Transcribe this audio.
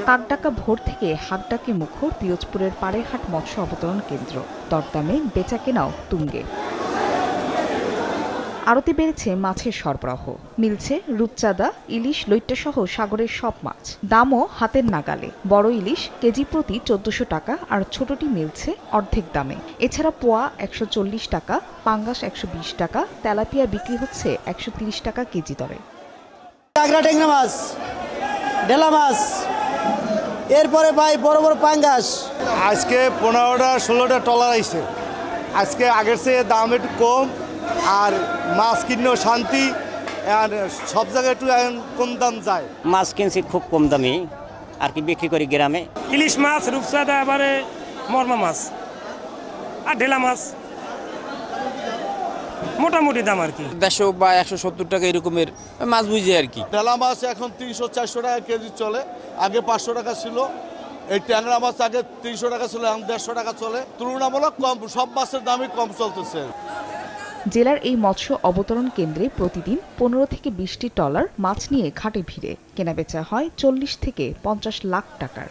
কাকডাকা ভোর থেকে হাকডাকে মুখর পিরোজপুরের পাড়েরহাট মৎস্য অবতরণ কেন্দ্র। দরদামে বেচা কেনাও তুঙ্গে। আড়তে বেড়েছে মাছের সরবরাহ, মিলছে রূপচাঁদা, ইলিশ, লইট্টাসহ সাগরের সব মাছ। দামও হাতের নাগালে। বড় ইলিশ কেজি প্রতি ১৪০০ টাকা আর ছোটটি মিলছে অর্ধেক দামে। এছাড়া পোয়া ১৪০ টাকা, পাঙ্গাস ১২০ টাকা, তেলাপিয়া বিক্রি হচ্ছে ১৩০ টাকা কেজি দরে। ট্যাংরা মাছ, ডেলা মাছ, এরপরে ভাই বড় বড় পাঙ্গাস। আজকে ১৫টা ১৬টা ট্রলার আইছে। আজকে আগের চেয়ে দাম একটু কম, আর মাছ কিনেও শান্তি, আর সব জায়গায় একটু কম দাম যায়। মাছ কিনছি খুব কম দামি, আর কি বিক্রি করি গ্রামে। ইলিশ মাছ, রূপচাঁদা, এবারে মরমা মাছ আর ঢেলা মাছ মোটামুটি দাম আর কি ১৫০ বা ১৭০ টাকা এরকমের মাছ বুঝি আর কি। ঢেলা মাছ এখন ৩০০-৪০০ টাকা কেজি চলে, আগে ৫০০ টাকা ছিল। এই ট্যাংরা মাছ আগে ৩০০ টাকা ছিল, এখন ১৫০ টাকা চলে। তুলনামূলক কম, সব মাছের দামই কম চলতেছে। জেলার এই মৎস্য অবতরণ কেন্দ্রে প্রতিদিন ১৫ থেকে ২০টি ট্রলার মাছ নিয়ে ঘাটে ভিড়ে। কেনাবেচা হয় ৪০ থেকে ৫০ লাখ টাকার।